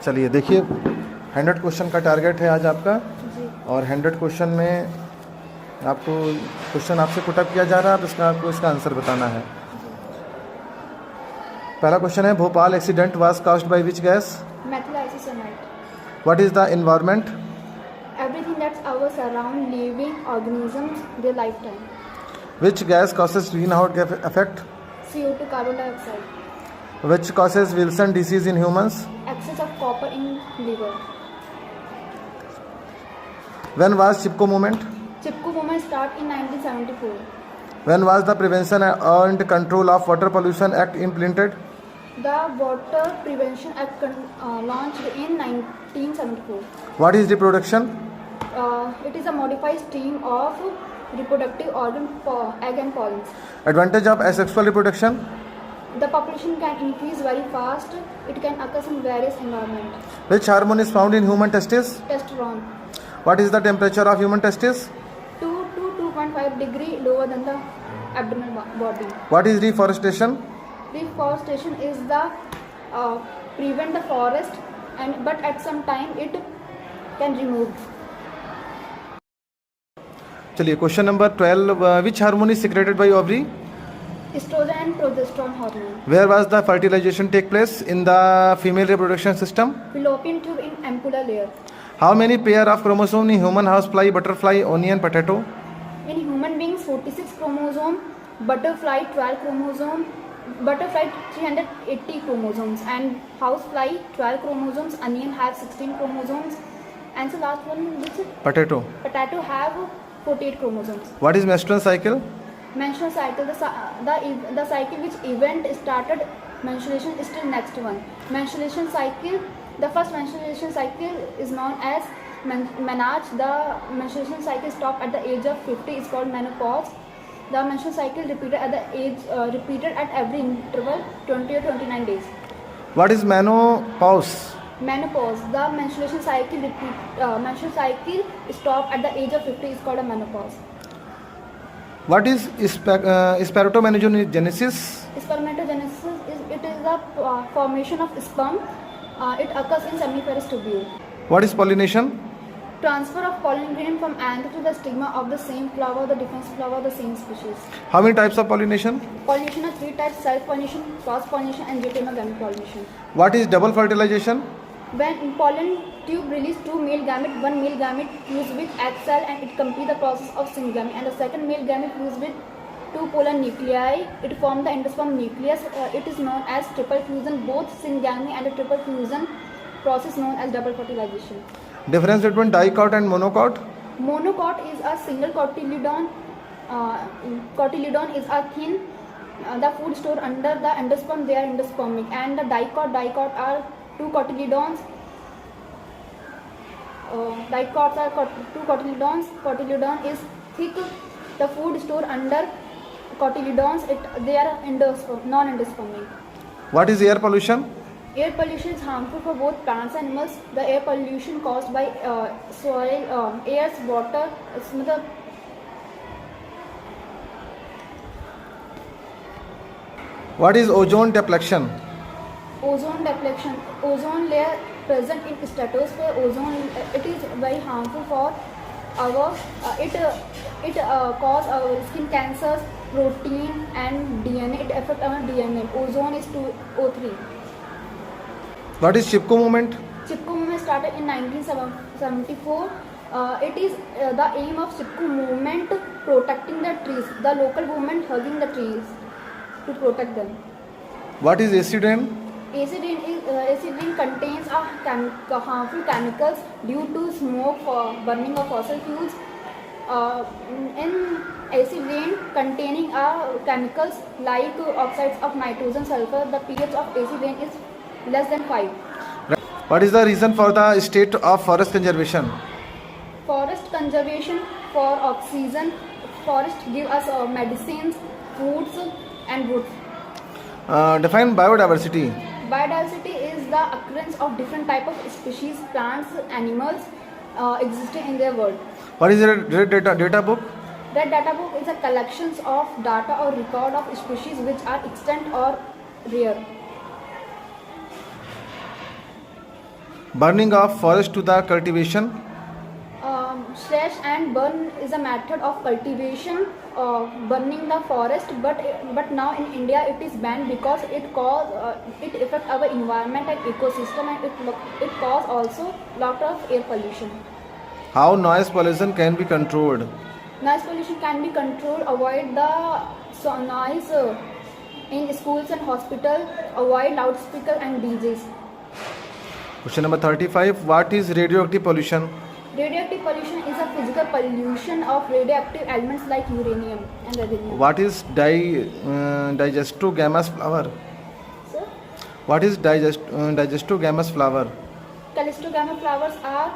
चलिए देखिए, 100 क्वेश्चन का टारगेट है आज आपका। जी। और 100 क्वेश्चन में आपको क्वेश्चन आपसे पुटअप किया जा रहा है, आप आपको इसका आंसर बताना है। पहला क्वेश्चन है, Bhopal accident was caused by which gas? Methyl isocyanate. What is the environment? Everything that's our surround living organisms, their lifetime. Which gas causes green house effect? CO2, carbon dioxide. Which causes Wilson disease in humans? Excess of copper in liver. When was Chipko movement? Chipko movement start in 1974. When was the prevention and control of water pollution act implemented? The Water Prevention Act launched in 1974. What is reproduction? It is a modified stream of reproductive organ for egg and pollens. Advantage of asexual reproduction? The population can increase very fast. It can occur in various environments. Which hormone is found in human testis? Testosterone. What is the temperature of human testis? 2 to 2.5 degree lower than the abdominal body. What is deforestation? Reforestation is the prevent the forest but at some time it can remove. चलिए question number 12, which hormone is secreted by ovary? Estrogen and progesterone hormone. Where was the fertilisation take place in the female reproduction system? Fallopian tube in ampulla layer. How many pair of chromosome in human house fly, butterfly, onion, potato? In human beings 46 chromosome, butterfly 12 chromosome, butterfly 380 chromosomes, and housefly 12 chromosomes, onion have 16 chromosomes, and the last one which is potato. potato have 48 chromosomes. What is menstrual cycle? Menstrual cycle, the cycle which event started menstruation is still next one. Menstruation cycle, the first menstruation cycle is known as menarche. The menstruation cycle stop at the age of 50 is called menopause. The menstrual cycle repeated at the age repeated at every interval 20 or 29 days. What is menopause? Menopause, the menstruation cycle stop at the age of 50 is called a menopause. What is spermatogenesis? Spermatogenesis is the formation of sperm. It occurs in seminiferous tubule. What is pollination? Transfer of pollen grain from anther to the stigma of the same flower, the different flower of the same species. How many types of pollination? Pollination are 3 types: self-pollination, cross-pollination, and gynecogamic pollination. What is double fertilisation? When pollen tube release 2 male gamete, one male gamete fused with egg cell and it complete the process of syngamy, and the second male gamete fused with 2 pollen nuclei. It form the endosperm nucleus. It is known as triple fusion. Both syngamy and the triple fusion process known as double fertilization. Difference between dicot and monocot? Monocot is a single cotyledon. Cotyledon is a thin. The food stored under the endosperm. They are endospermic. And the dicot are 2 cotyledons. Dicots are 2 cotyledons. Cotyledon is thick. The food stored under cotyledons. They are non-endospermic. What is air pollution? Air pollution is harmful for both plants and animals. The air pollution caused by soil, air, water, what is ozone deflection? ozone depletion. Ozone layer present in stratosphere. Ozone, it is very harmful for our. It cause our skin cancers, protein and DNA. It affect our DNA. Ozone is 2O3. What is Chipko movement? Chipko movement started in 1974. It is the aim of Chipko movement protecting the trees. The local movement hugging the trees to protect them. What is acid rain? Acid rain contains harmful chemicals due to smoke for burning of fossil fuels. In acid rain containing chemicals like oxides of nitrogen, sulfur, the pH of acid rain is less than 5. What is the reason for the state of forest conservation? Forest conservation for oxygen. Forest give us medicines, foods, and woods. Define biodiversity. Biodiversity is the occurrence of different type of species, plants, animals existing in their world. What is the red data book? Red data book is a collections of data or record of species which are extant or rare. Burning of forest to the cultivation. Slash and burn is a method of cultivation, burning the forest. But now in India it is banned because it affect our environment and ecosystem, and it cause also lot of air pollution. How noise pollution can be controlled? Noise pollution can be controlled. Avoid the noise in schools and hospital. Avoid loudspeaker and DJs. Question number 35. What is radioactive pollution? Radioactive pollution is a physical pollution of radioactive elements like uranium and radium. What is digesto gammas flower? So, What is digesto gammas flower? callistogamma flowers are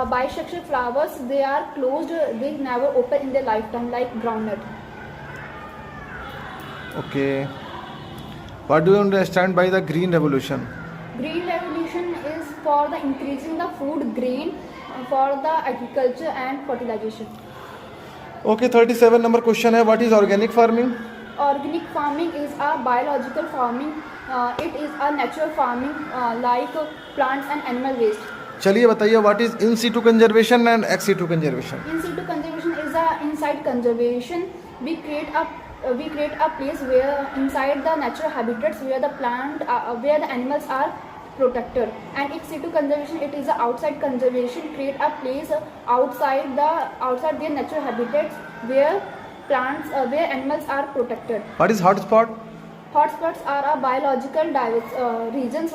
bisexual flowers. They are closed. They never open in their lifetime, like groundnut. Okay. What do you understand by the green revolution? Green revolution is for the increasing the food grain for the agriculture and fertilization. Okay, 37 number question है. What is organic farming? Organic farming is a biological farming. It is a natural farming like plants and animal waste. चलिए बताइए what is in situ conservation and ex situ conservation? In situ conservation is a inside conservation. We create a place where inside the natural habitats where the animals are protected, and ex situ conservation it is a outside conservation. Create a place outside their natural habitats where animals are protected. What is hotspot? Hotspots are a biological regions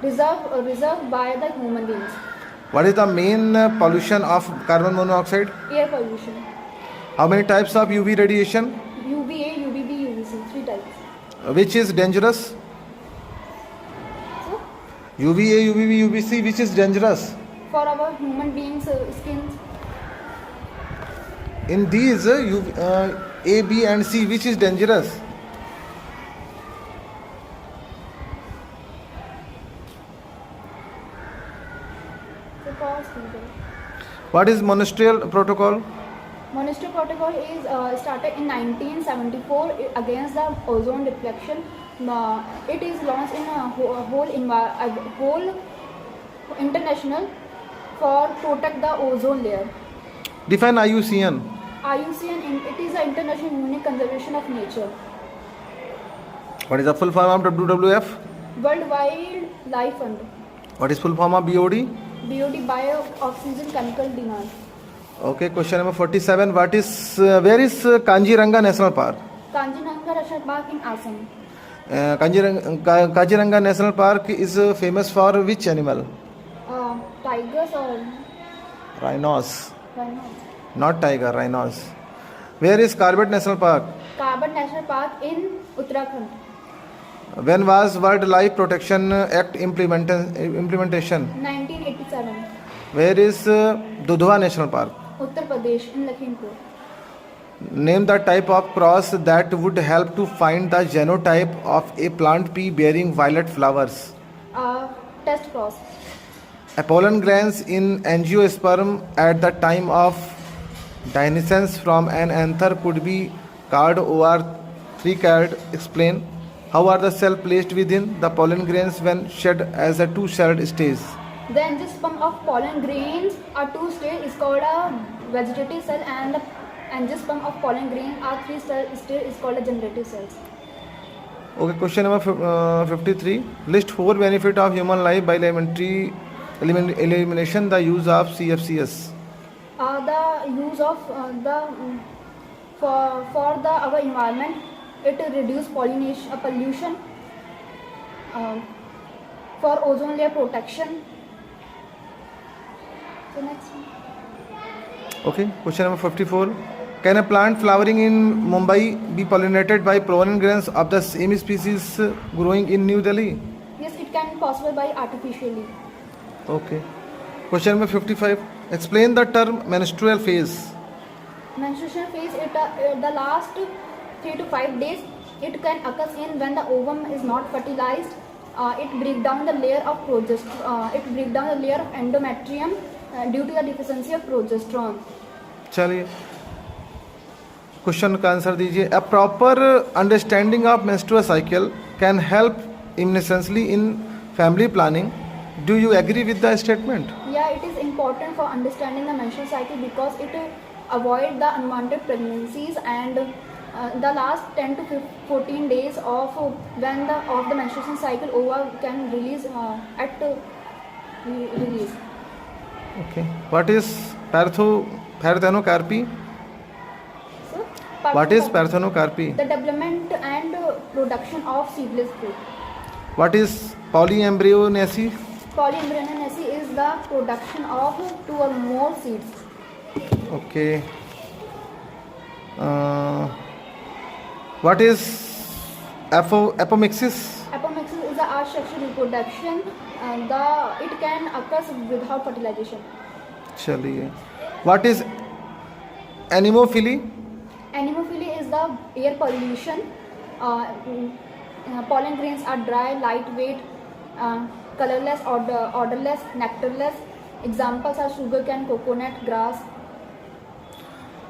reserved by the human beings. What is the main pollution of carbon monoxide? Air pollution. How many types of UV radiation? UVA, UVB, UVC, 3 types. Which is dangerous? So, UVA, UVB, UVC, which is dangerous? for our human beings' skins, In these A, B and C, which is dangerous? so cause people. What is Montreal Protocol? Montreal Protocol is started in 1974 against the ozone depletion. It is launched in a whole international for protect the ozone layer. Define IUCN. IUCN it is the International Union Conservation of Nature. What is the full form of WWF? World Wildlife Fund. What is full form of BOD? BOD Bio Oxygen Chemical Demand. Okay, question number 47. Where is Kanjiranga National Park? Kanjiranga National Park in Assam. Kaziranga National Park is famous for which animal? Tigers or Rhinos. rhinos. Not tiger, rhinos. Where is Corbett National Park? Carbon National Park in Uttarakhand. When was Wildlife Protection Act implementation? 1987. Where is Dudhwa National Park? Uttar Pradesh in Lakhimpur. Name the type of cross that would help to find the genotype of a plant pea bearing violet flowers. Test cross. A pollen glands in angiosperm at the time of dehiscence from an anther could be card or three-card. Explain. How are the cells placed within the pollen grains when shed as a two-celled stage? The angiosperm of pollen grains are two stage is called a vegetative cell, and the angiosperm of pollen grain are three stage is called a generative cells. Okay, question number 53. List 4 benefit of human life by elimination the use of CFCs. The use of for our environment, it reduce pollution, for ozone layer protection. So next one. Okay, question number 54. Can a plant flowering in Mumbai be pollinated by pollen grains of the same species growing in New Delhi? Yes, it can be possible by artificially. Okay. Question number 55. Explain the term menstrual phase. Menstruation phase, the last 3 to 5 days, it can occur in when the ovum is not fertilized. It breaks down the layer of endometrium due to the deficiency of progesterone. चलिए question का answer दीजिए. A proper understanding of menstrual cycle can help immensely in family planning. Do you agree with the statement? Yeah, it is important for understanding the menstrual cycle because it avoid the unwanted pregnancies and the last 10 to 14 days of when the menstruation cycle over can release release. Okay. What is parthenocarpy? So, What is parthenocarpy? the development and production of seedless fruit. What is polyembryonacy? Polyembryonacy is the production of two or more seeds. Okay. What is apomixis? Apomixis is the asexual reproduction. It can occur without fertilization. चलिए. What is anemophily? Anemophily is the air pollution. Pollen grains are dry, lightweight, colorless, odorless, nectarless. Examples are sugarcane, coconut, grass.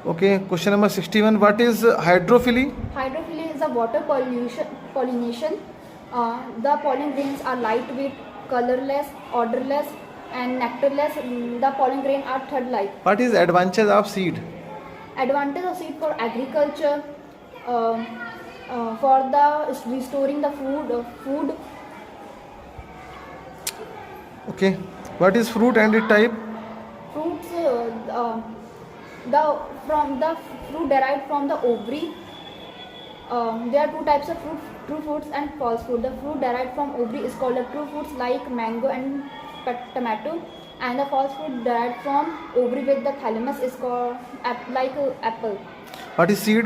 Okay. Question number 61. What is hydrophily? Hydrophily is the water pollination. The pollen grains are lightweight, colorless, odorless, and nectarless. The pollen grain are thread-like. What is advantage of seed? Advantage of seed for agriculture, for the restoring the food. Okay. What is fruit and its type? Fruits, the fruit derived from the ovary. There are two types of fruit: true fruits and false fruit. The fruit derived from ovary is called a true fruits like mango and tomato, and the false fruit derived from ovary with the thalamus is called apple. What is seed?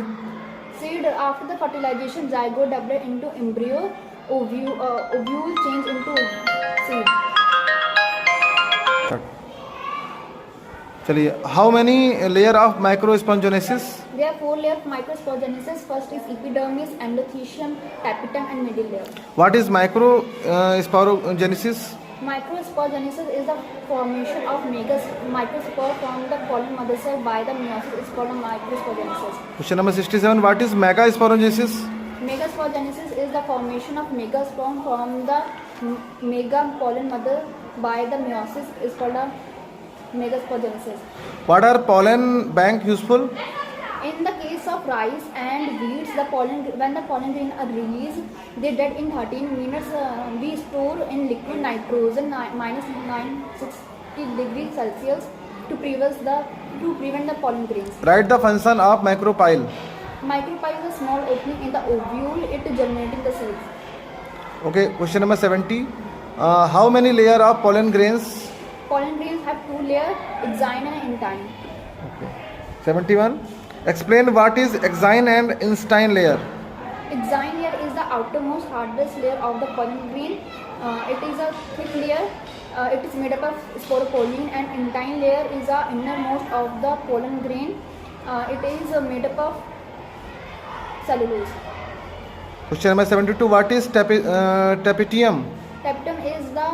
Seed, after the fertilization, zygote develop into embryo, ovule change into seed. चलिए. How many layer of microspongiosis? There are 4 layers of microsporogenesis. First is epidermis, endothelium, tapetum, and middle layer. What is microsporogenesis? Microsporogenesis is the formation of microspore from the pollen mother cell by the meiosis. It's called a microsporogenesis. Question number 67. What is megasporogenesis? Megasporogenesis is the formation of megaspore from the mega pollen mother by the meiosis. It's called a megasporogenesis. What are pollen bank useful? In the case of rice and wheat, when the pollen grain are released, they dead in 13 minutes. We store in liquid nitrogen minus 960 degrees Celsius to prevent the pollen grains. Write the function of micropyle. Micropyle is a small opening in the ovule. It generating the seeds. Okay. Question number 70. How many layer of pollen grains? Pollen grains have 2 layers: exine and intine. Okay. 71. Explain what is exine and intine layer. Exine layer is the outermost hardest layer of the pollen grain. It is a thick layer. It is made up of sporopollen, and intine layer is the innermost of the pollen grain. It is made up of cellulose. Question number 72. What is tapetum? Tapetum is the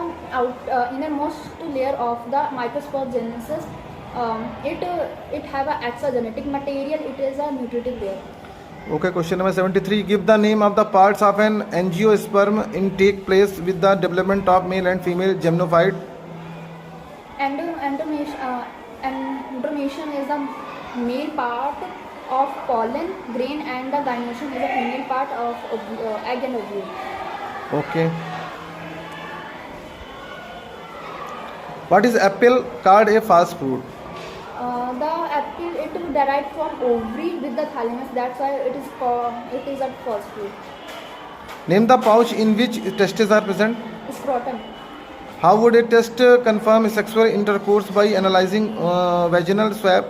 innermost layer of the microsporogenesis. It have a extra genetic material. It is a nutritive layer. Okay. Question number 73. Give the name of the parts of an angiosperm in take place with the development of male and female gymnophyte. Andromation is the male part of pollen grain, and the gynation is the female part of egg and ovule. Okay. What is apple called a fast food? The apple, it is derived from ovary with the thalamus. That's why it is a false fruit. Name the pouch in which testes are present. Scrotum. How would a test confirm sexual intercourse by analyzing vaginal swab?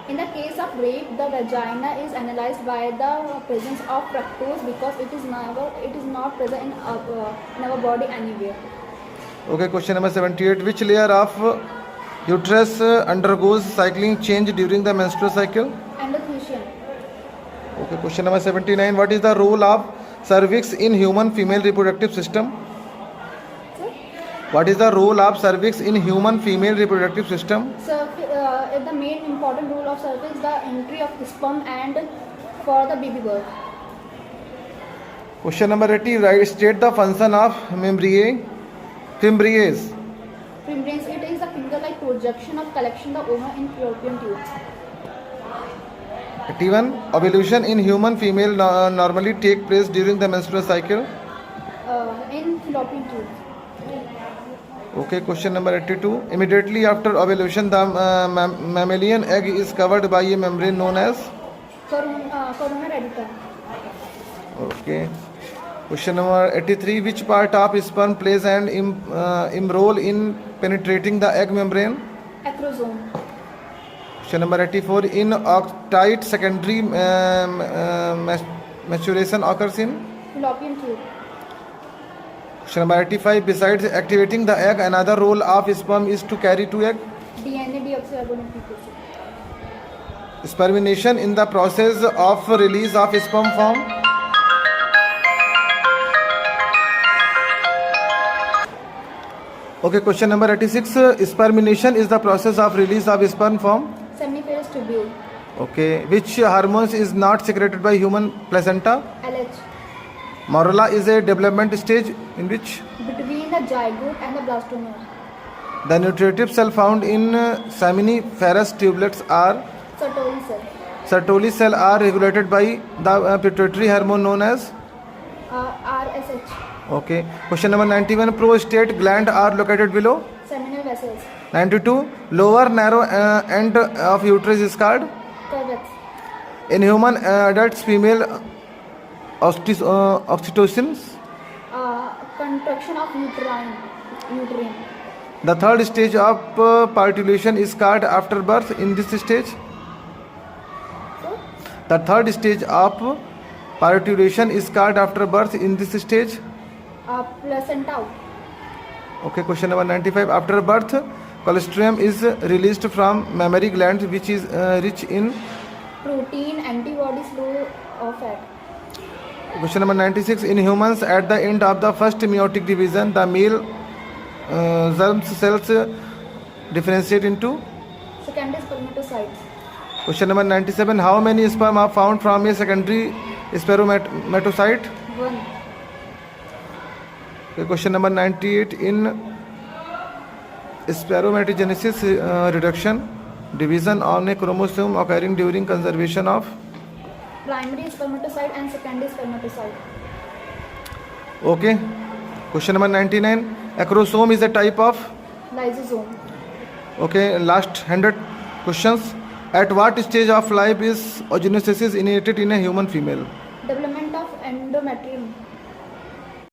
In the case of rape, the vagina is analyzed by the presence of fructose because it is not present in our body anywhere. Okay, question number 78. Which layer of uterus undergoes cycling change during the menstrual cycle? Endothelium. Okay, question number 79. What is the role of cervix in human female reproductive system? So, What is the role of cervix in human female reproductive system? the main important role of cervix is the entry of sperm and for the baby birth. Question number 80. State the function of fimbriae. Membranes, it is a finger-like projection of collection of ovum in fallopian tube. 81. Ovulation in human female normally take place during the menstrual cycle. In fallopian tube. Okay, question number 82. Immediately after ovulation, the mammalian egg is covered by a membrane known as. Corona radica. Okay. Question number 83. Which part of sperm plays an role in penetrating the egg membrane? Acrosome. Question number 84. In octite, secondary maturation occurs in. Fallopian tube. Question number 85. Besides activating the egg, another role of sperm is to carry two egg. DNA deoxyribonucleic acid. Spermination in the process of release of sperm from. Okay, question number 86. Spermination is the process of release of sperm from. Seminiferous tubule. Okay, which hormones is not secreted by human placenta? LH. Morula is a development stage in which Between the zygote and the blastomere. the nutritive cell found in seminiferous tubulets are. Sertoli cell. Sertoli cell are regulated by the pituitary hormone known as. RSH. Okay. Question number 91. Prostate gland are located below. Seminal vessels. 92. Lower narrow end of uterus is called. Cervix. In human adults, female oxytocin. Contraction of uterine. The third stage of parturition is called after birth. In this stage, So, the third stage of parturition is called after birth. In this stage, placenta. okay. Question number 95. After birth, colostrum is released from mammary glands, which is rich in. Protein, antibodies, low of fat. Question number 96. In humans, at the end of the first meiotic division, the male germ cells differentiate into. Secondary spermatocytes. Question number 97. How many sperm are found from a secondary spermatocyte? 1. Okay, question number 98. In spermatogenesis reduction, division on a chromosome occurring during conservation of. Primary spermatocyte and secondary spermatocyte. Okay. Question number 99. Acrosome is a type of. Lysosome. Okay, last 100 questions. At what stage of life is oogenesis initiated in a human female? Development of endometrial